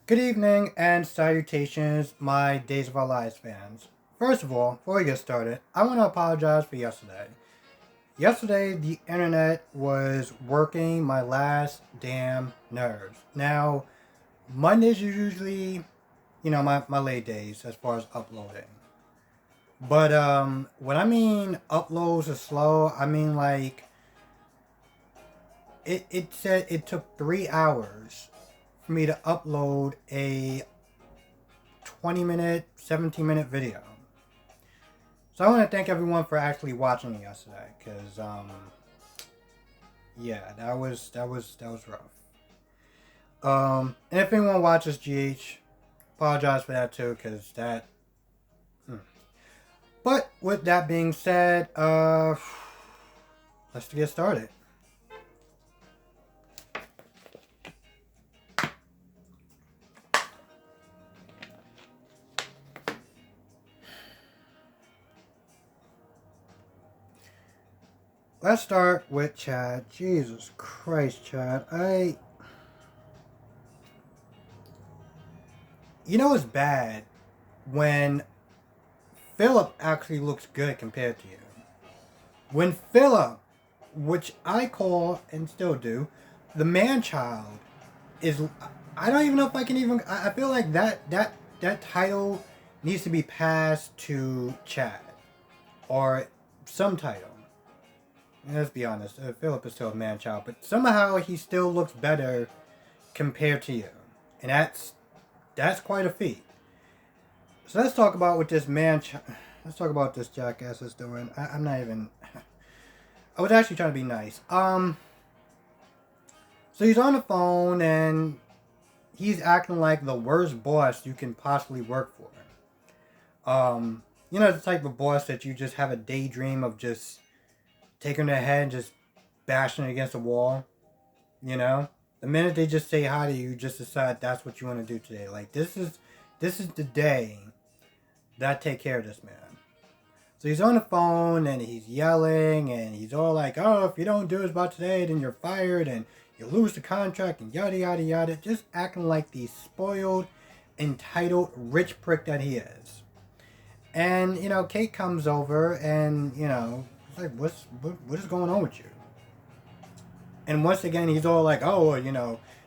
Good evening and salutations, my Days of Our Lives fans. First of all, before we get started, I want to apologize for yesterday. Yesterday, the internet was working my last damn nerves. Now, Mondays are usually, my late days as far as uploading. But when I mean uploads are slow, I mean like it said it took 3 hours for me to upload a 20-minute, 17-minute video. So I want to thank everyone for actually watching it yesterday, because yeah, that was rough. And if anyone watches GH, apologize for that too, because that. But with that being said, let's get started. Let's start with Chad. Jesus Christ, Chad. It's bad when Philip actually looks good compared to you. When Philip, which I call and still do, the man child, is. I don't even know if I can even. I feel like that title needs to be passed to Chad or some title. Let's be honest, Philip is still a man child, but somehow he still looks better compared to you, and that's quite a feat. So let's talk about what this man. Let's talk about what this jackass is doing. I'm not even. I was actually trying to be nice. So he's on the phone and he's acting like the worst boss you can possibly work for. The type of boss that you just have a daydream of just taking their head and just bashing it against a wall. The minute they just say hi to you, you just decide that's what you want to do today. Like this is the day that I take care of this man. So he's on the phone and he's yelling and he's all like, "Oh, if you don't do this by today, then you're fired and you lose the contract and yada yada yada." Just acting like the spoiled, entitled, rich prick that he is. And Kate comes over and it's like, what is going on with you? And once again, he's all like, "Oh,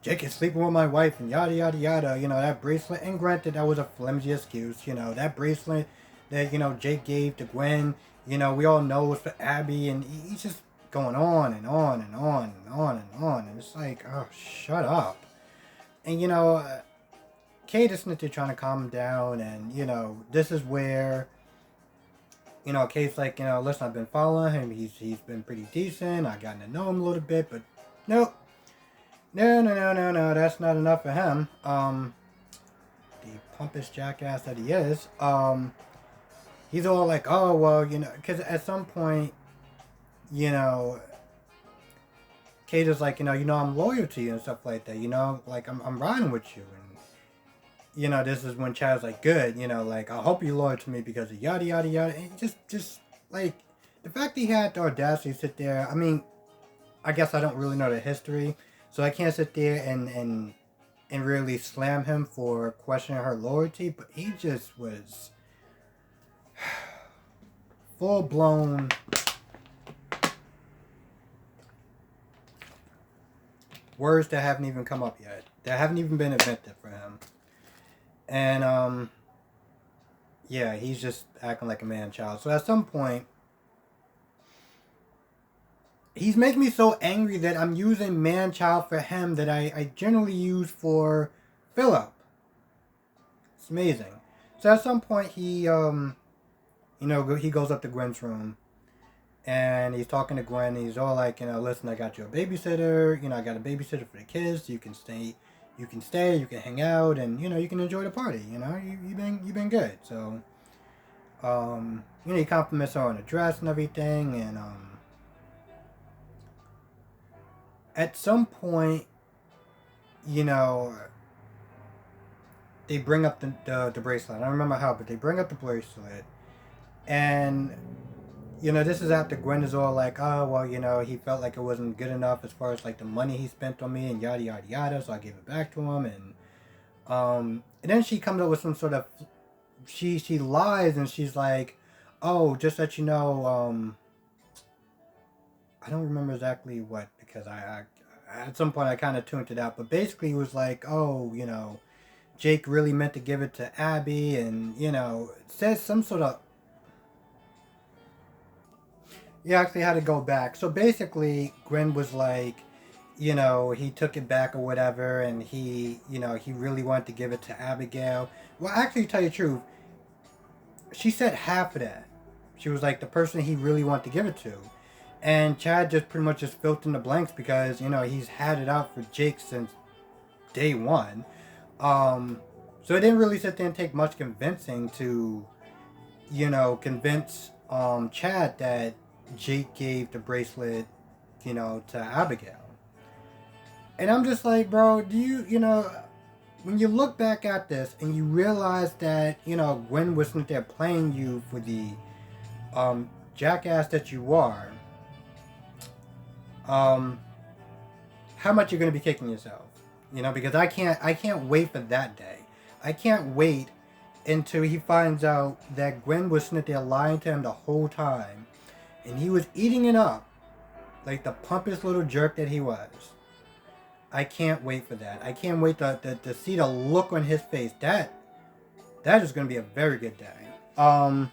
Jake is sleeping with my wife and yada yada yada." That bracelet. And granted, that was a flimsy excuse. That bracelet that Jake gave to Gwen. We all know it's for Abby, and he's just going on and on and on and on and on, and it's like, oh, shut up. And Kate is trying to calm him down, and this is where Kate's like, listen, I've been following him. He's been pretty decent. I've gotten to know him a little bit, but nope. No. That's not enough for him. The pompous jackass that he is. He's all like, oh, well, because at some point, Kate is like, I'm loyal to you and stuff like that, like I'm riding with you. And, this is when Chad's like, good, like, I hope you're loyal to me because of yada, yada, yada. And just like, the fact that he had the audacity to sit there, I mean, I guess I don't really know the history, so I can't sit there and really slam him for questioning her loyalty, but he just was full-blown words that haven't even come up yet, that haven't even been invented for him. And yeah, he's just acting like a man child. So at some point, he's making me so angry that I'm using man child for him that I generally use for Philip. It's amazing. So at some point he he goes up to Gwen's room and he's talking to Gwen. And he's all like, listen, I got you a babysitter. I got a babysitter for the kids. You can stay, you can hang out, and you can enjoy the party. You've been good. So he compliments her on the dress and everything, and at some point, they bring up the bracelet. I don't remember how, but they bring up the bracelet. And, this is after Gwen is all like, oh, well, he felt like it wasn't good enough as far as, like, the money he spent on me and yada, yada, yada. So I gave it back to him. And And then she comes up with some sort of she lies and she's like, "Oh, just that you know, I don't remember exactly what because I at some point I kind of tuned it out, but basically it was like, oh, you know, Jake really meant to give it to Abby, and you know, it says some sort of. You actually had to go back. So basically, Gwen was like, you know, he took it back or whatever, and he, you know, he really wanted to give it to Abigail. Well, actually, to tell you the truth, she said half of that. She was like the person he really wanted to give it to. And Chad just pretty much just filled in the blanks because, you know, he's had it out for Jake since day one. Um, so it didn't really sit there and take much convincing to, you know, convince Chad that Jake gave the bracelet, you know, to Abigail. And I'm just like, bro, do you, you know, when you look back at this and you realize that, you know, Gwen wasn't there playing you for the jackass that you are, um, how much you're gonna be kicking yourself? You know, because I can't wait for that day. I can't wait until he finds out that Gwen was sitting there lying to him the whole time, and he was eating it up like the pompous little jerk that he was. I can't wait for that. I can't wait to see the look on his face. That is going to be a very good day. Gwen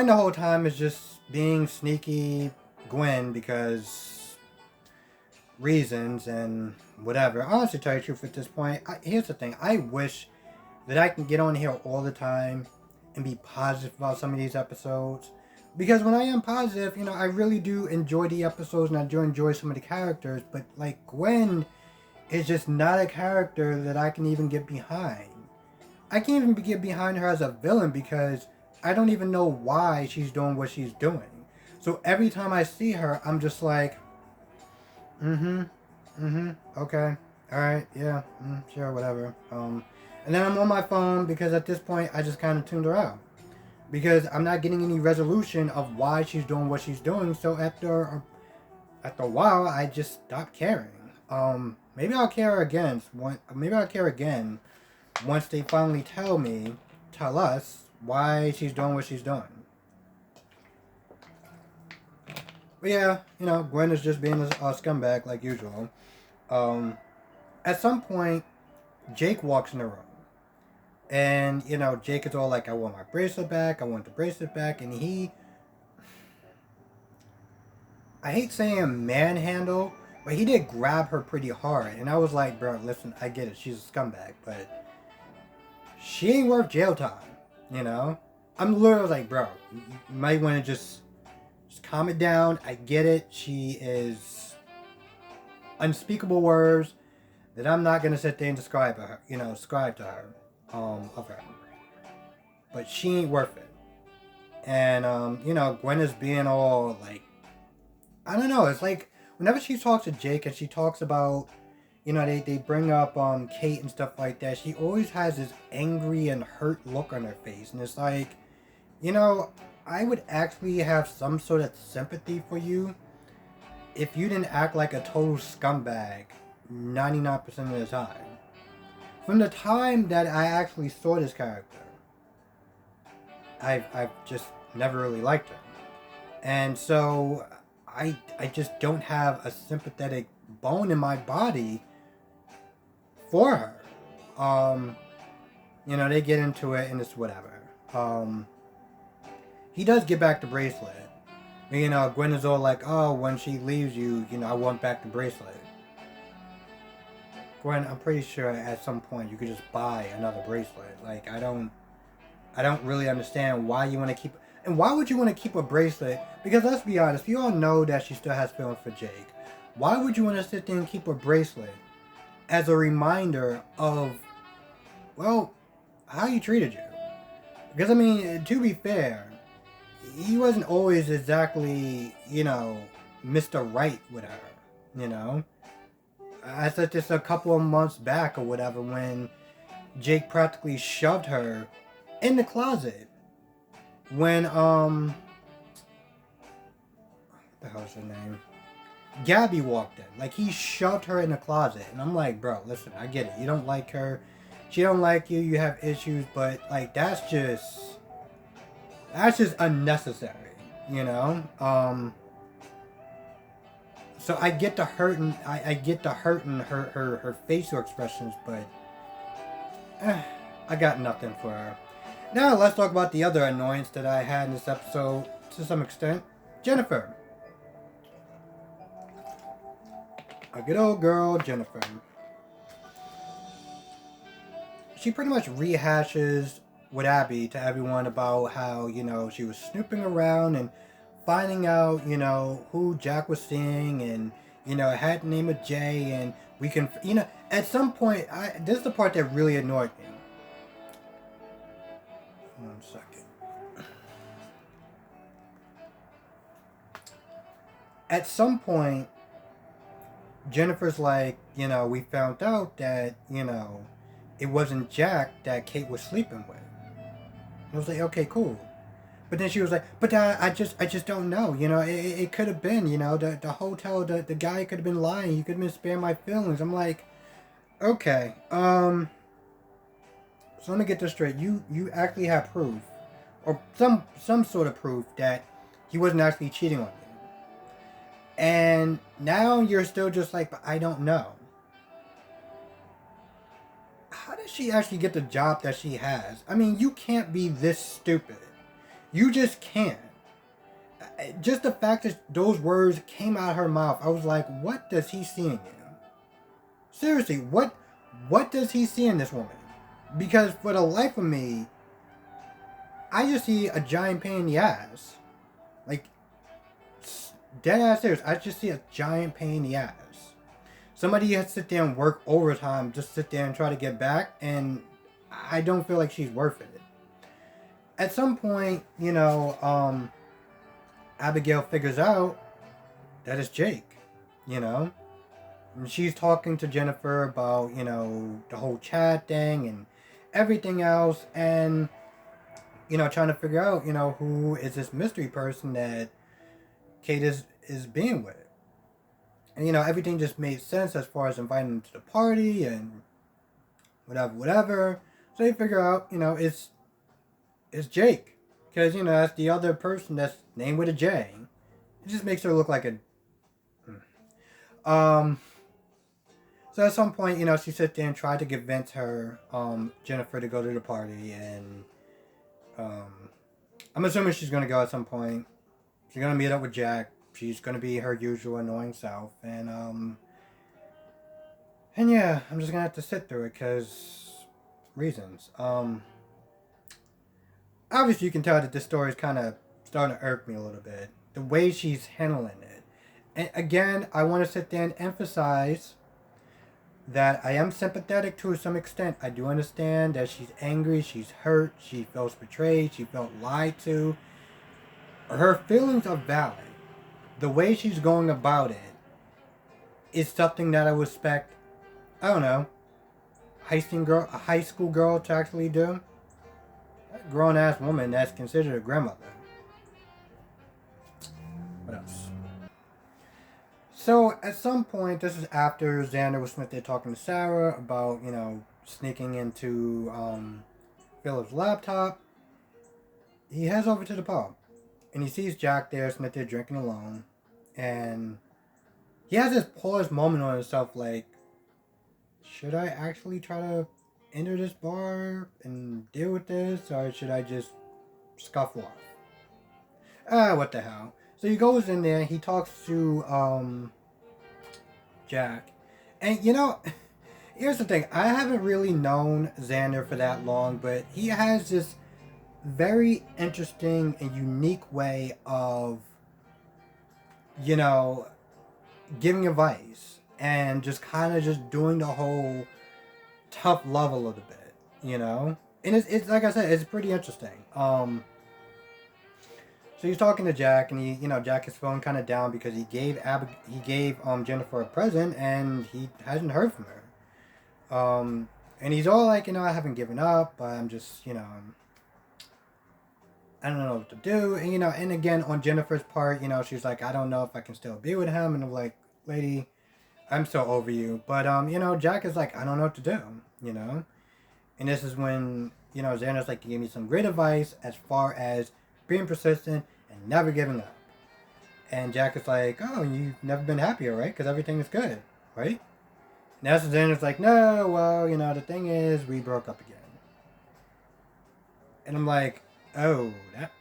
the whole time is just being sneaky Gwen because reasons and whatever. Honestly, to tell you the truth, at this point, here's the thing. I wish that I can get on here all the time and be positive about some of these episodes. Because when I am positive, you know, I really do enjoy the episodes and I do enjoy some of the characters. But like Gwen is just not a character that I can even get behind. I can't even get behind her as a villain because I don't even know why she's doing what she's doing. So every time I see her, I'm just like, okay, alright, yeah, sure, whatever. And then I'm on my phone because at this point I just kind of tuned her out. Because I'm not getting any resolution of why she's doing what she's doing. So after a while, I just stopped caring. Maybe I'll care again. Maybe I'll care again once they finally tell us why she's doing what she's doing. But yeah, you know, Gwen is just being a scumbag like usual. At some point, Jake walks in the room. And, you know, Jake is all like, I want my bracelet back. I want the bracelet back. And I hate saying manhandle, but he did grab her pretty hard. And I was like, bro, listen, I get it. She's a scumbag. But she ain't worth jail time, you know? I'm literally like, bro, you might want to just calm it down. I get it. She is unspeakable words that I'm not going to sit there and describe to her, of her. But she ain't worth it. And, you know, Gwen is being all like, I don't know. It's like whenever she talks to Jake and she talks about, you know, they bring up Kate and stuff like that. She always has this angry and hurt look on her face, and it's like, you know, I would actually have some sort of sympathy for you if you didn't act like a total scumbag 99% of the time. From the time that I actually saw this character, I've just never really liked her, and so I just don't have a sympathetic bone in my body for her. You know, they get into it and it's whatever. He does get back the bracelet. You know, Gwen is all like, oh, when she leaves you, you know, I want back the bracelet. Gwen, I'm pretty sure at some point you could just buy another bracelet. Like, I don't really understand why you want to keep. And why would you want to keep a bracelet? Because let's be honest, we all know that she still has feelings for Jake. Why would you want to sit there and keep a bracelet as a reminder of, well, how he treated you? Because, I mean, to be fair, he wasn't always exactly, you know, Mr. Right with her, you know? I said this a couple of months back or whatever when Jake practically shoved her in the closet when what the hell's her name? Gabby walked in. Like, he shoved her in the closet. And I'm like, bro, listen, I get it. You don't like her. She don't like you. You have issues. But, like, that's just unnecessary, you know? So I get the hurting, I get the hurting her facial expressions, but I got nothing for her. Now let's talk about the other annoyance that I had in this episode to some extent. Jennifer. A good old girl, Jennifer. She pretty much rehashes with Abby to everyone about how, she was snooping around and finding out, who Jack was seeing, and, it had the name of Jay, and we can, at some point, this is the part that really annoyed me. 1 second. At some point, Jennifer's like, we found out that, it wasn't Jack that Kate was sleeping with. And I was like, okay, cool. But then she was like, but I just don't know. It could have been, the hotel, the guy could have been lying. He could have been sparing my feelings. I'm like, okay. So let me get this straight. You actually have proof, or some sort of proof that he wasn't actually cheating on you. And now you're still just like, but I don't know. How does she actually get the job that she has? I mean, you can't be this stupid. You just can't. Just the fact that those words came out of her mouth, I was like, what does he see in you? Seriously, what does he see in this woman? Because for the life of me, I just see a giant pain in the ass. Like, dead ass serious, I just see a giant pain in the ass. Somebody has to sit there and work overtime, just sit there and try to get back, and I don't feel like she's worth it. At some point, Abigail figures out that it's Jake, And she's talking to Jennifer about, the whole chat thing and everything else, and, trying to figure out, who is this mystery person that Kate is being with. And, everything just made sense as far as inviting them to the party and whatever. So they figure out, it's Jake. Because, that's the other person that's named with a J. It just makes her look like a... So at some point, she sits there and tried to convince her, Jennifer, to go to the party. And I'm assuming she's going to go at some point. She's going to meet up with Jack. She's going to be her usual annoying self. And yeah, I'm just going to have to sit through it because reasons. Obviously, you can tell that this story is kind of starting to irk me a little bit. The way she's handling it. And again, I want to sit there and emphasize that I am sympathetic to some extent. I do understand that she's angry, she's hurt, she feels betrayed, she felt lied to. Her feelings are valid. The way she's going about it is something that I would expect, I don't know, a high school girl to actually do. A grown-ass woman that's considered a grandmother. What else? So, at some point, this is after Xander was there talking to Sarah about, sneaking into Philip's laptop. He heads over to the pub. And he sees Jack there, Smith there drinking alone. And he has this pause moment on himself like, should I actually try to enter this bar and deal with this? Or should I just scuffle off? What the hell. So he goes in there, he talks to Jack. And here's the thing. I haven't really known Xander for that long, but he has this very interesting and unique way of, giving advice and just kind of just doing the whole tough love a little bit, And it's like I said, it's pretty interesting. So he's talking to Jack, and Jack is feeling kind of down because he gave Jennifer a present, and he hasn't heard from her. And he's all like, I haven't given up, but I'm just, I don't know what to do. And, and again, on Jennifer's part, she's like, I don't know if I can still be with him. And I'm like, lady, I'm so over you. But Jack is like, I don't know what to do, you know? And this is when, Xander's like, you gave me some great advice as far as being persistent and never giving up. And Jack is like, oh, you've never been happier, right? Because everything is good, right? And that's when Xander's like, no, well, the thing is, we broke up again. And I'm like, oh, that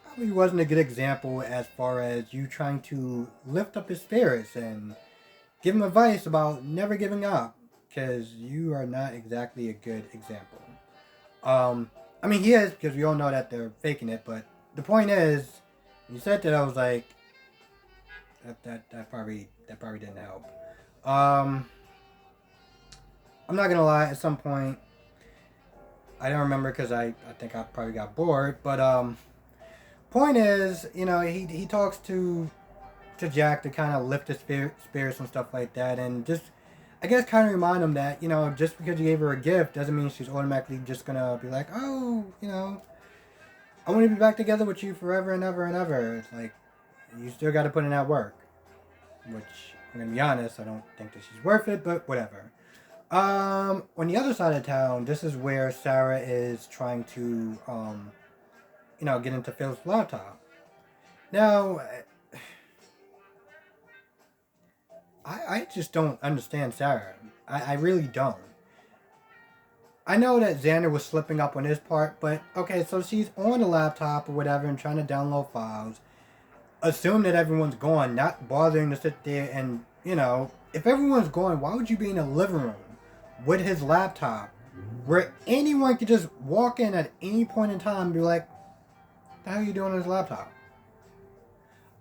probably wasn't a good example as far as you trying to lift up his spirits and give him advice about never giving up. Because you are not exactly a good example. I mean, he is, because we all know that they're faking it, but the point is, when you said that, I was like, that probably didn't help. I'm not gonna lie, at some point, I don't remember because I think I probably got bored, but point is, he talks to Jack to kind of lift his spirits and stuff like that, and just, I guess, kind of remind him that, just because you gave her a gift doesn't mean she's automatically just gonna be like, oh, I want to be back together with you forever and ever and ever. It's like, you still got to put in that work. Which, I'm going to be honest, I don't think that she's worth it, but whatever. On the other side of town, this is where Sarah is trying to, get into Phil's laptop. Now, I just don't understand Sarah. I really don't. I know that Xander was slipping up on his part, but okay, so she's on the laptop or whatever and trying to download files. Assume that everyone's gone, not bothering to sit there and, if everyone's gone, why would you be in the living room with his laptop where anyone could just walk in at any point in time and be like, what the hell are you doing on his laptop?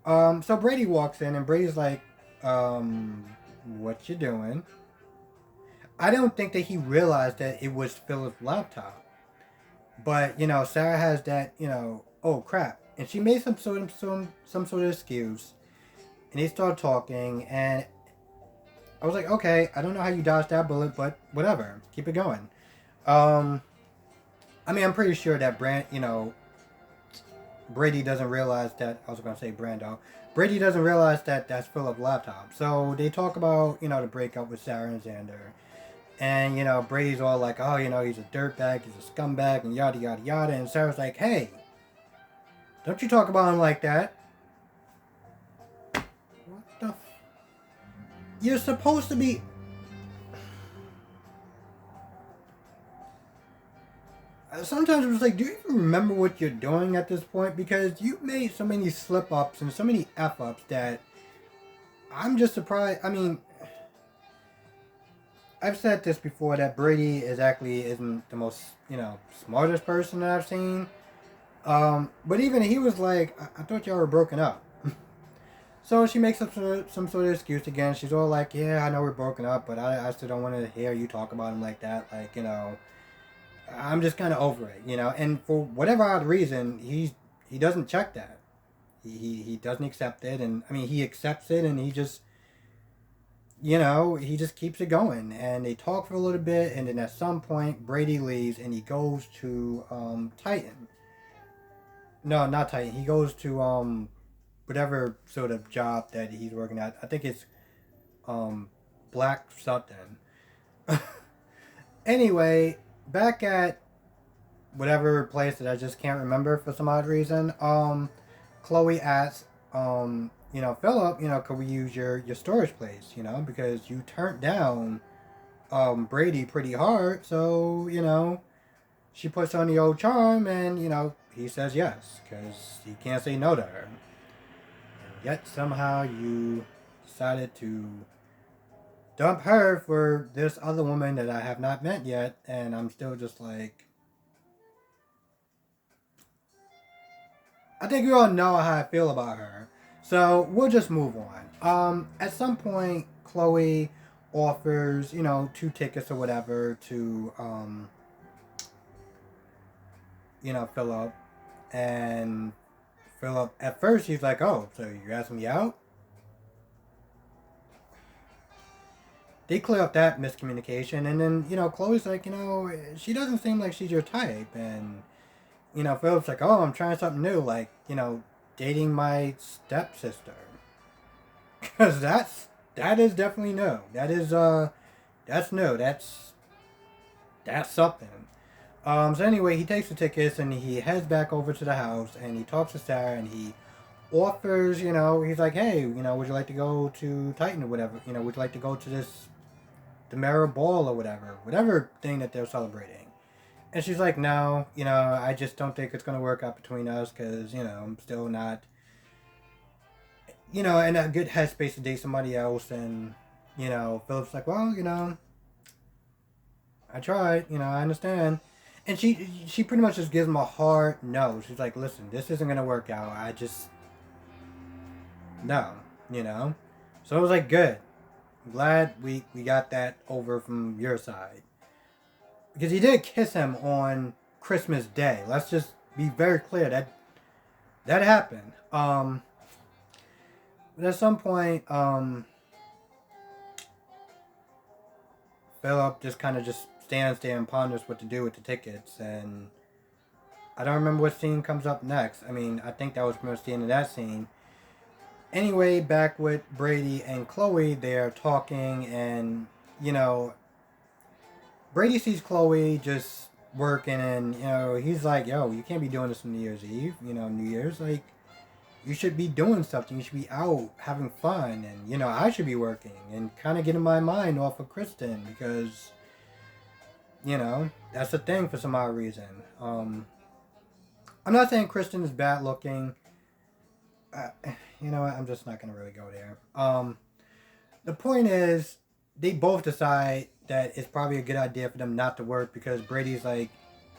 So Brady walks in and Brady's like, what you doing? I don't think that he realized that it was Philip's laptop. But, Sarah has that, oh crap. And she made some sort of excuse. And they start talking and I was like, okay, I don't know how you dodged that bullet, but whatever. Keep it going. I'm pretty sure that Brady doesn't realize that, I was going to say Brando. Brady doesn't realize that that's Philip's laptop. So they talk about, the breakup with Sarah and Xander. And, Brady's all like, oh, he's a dirtbag, he's a scumbag, and yada, yada, yada. And Sarah's like, hey, don't you talk about him like that. What the You're supposed to be... Sometimes I'm just like, do you even remember what you're doing at this point? Because you've made so many slip-ups and so many F-ups that I'm just surprised. I mean... I've said this before that Brady isn't the most, smartest person that I've seen. But even he was like, I thought y'all were broken up. So she makes up some sort of excuse again. She's all like, yeah, I know we're broken up, but I still don't want to hear you talk about him like that. Like, I'm just kind of over it, And for whatever odd reason, he doesn't check that. He doesn't accept it. And, he accepts it and he just... he just keeps it going. And they talk for a little bit, and then at some point, Brady leaves, and he goes to Titan. No, not Titan. He goes to whatever sort of job that he's working at. I think it's Black something. Anyway, back at whatever place that I just can't remember for some odd reason, Chloe asks, Philip, could we use your storage place, because you turned down Brady pretty hard, so, she puts on the old charm and, he says yes, because he can't say no to her. And yet somehow you decided to dump her for this other woman that I have not met yet, and I'm still just like... I think you all know how I feel about her. So we'll just move on. At some point, Chloe offers, 2 tickets or whatever to, Philip. And Philip, at first, he's like, oh, so you're asking me out? They clear up that miscommunication. And then, Chloe's like, she doesn't seem like she's your type. And, Philip's like, oh, I'm trying something new. Like, dating my stepsister. Because that's that is definitely no. That's no. That's something. So anyway, he takes the tickets and he heads back over to the house and he talks to Sarah and he offers, he's like, hey, would you like to go to Titan or whatever? Would you like to go to the Mara Ball or whatever thing that they're celebrating? And she's like, no, I just don't think it's going to work out between us because, I'm still not, in a good headspace to date somebody else. And, Philip's like, well, I tried, I understand. And she pretty much just gives him a hard no. She's like, listen, this isn't going to work out. I just, no, So it was like, good. I'm glad we got that over from your side. Because he did kiss him on Christmas Day. Let's just be very clear that happened. But at some point, Philip just kind of just stands there and ponders what to do with the tickets. And I don't remember what scene comes up next. I mean, I think that was pretty much the end of that scene. Anyway, back with Brady and Chloe, they're talking and, Brady sees Chloe just working and, he's like, yo, you can't be doing this on New Year's Eve, New Year's, like, you should be doing something, you should be out having fun, and, I should be working and kind of getting my mind off of Kristen because, that's a thing for some odd reason. I'm not saying Kristen is bad looking. You know what? I'm just not gonna really go there. The point is, they both decide that it's probably a good idea for them not to work because Brady's like,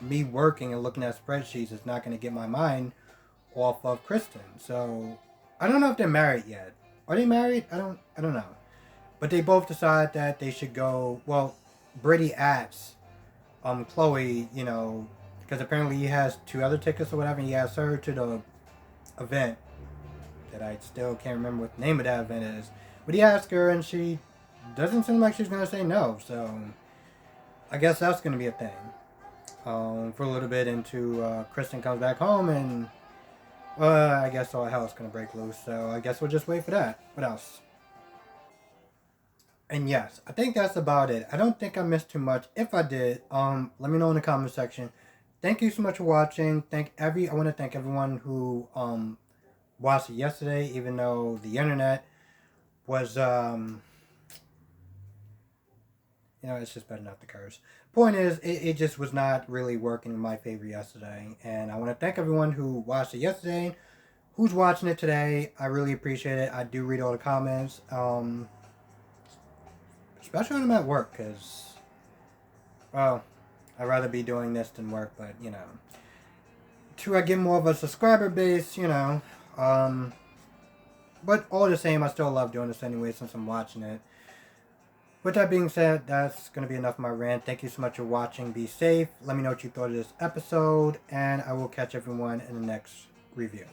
me working and looking at spreadsheets is not gonna get my mind off of Kristen. So I don't know if they're married yet. Are they married? I don't know. But they both decide that they should go. Well, Brady asks Chloe, because apparently he has 2 other tickets or whatever. And he asks her to the event that I still can't remember what the name of that event is. But he asked her and she doesn't seem like she's going to say no. So I guess that's going to be a thing. For a little bit into Kristen comes back home and I guess all hell's going to break loose. So I guess we'll just wait for that. What else? And yes, I think that's about it. I don't think I missed too much. If I did, let me know in the comment section. Thank you so much for watching. I want to thank everyone who watched it yesterday, even though the internet was it's just better not to curse. Point is, it just was not really working in my favor yesterday, and I want to thank everyone who watched it yesterday, who's watching it today. I really appreciate it. I do read all the comments, especially when I'm at work, because, well, I'd rather be doing this than work, but, to get more of a subscriber base, but all the same, I still love doing this anyway since I'm watching it. With that being said, that's going to be enough of my rant. Thank you so much for watching. Be safe. Let me know what you thought of this episode, and I will catch everyone in the next review.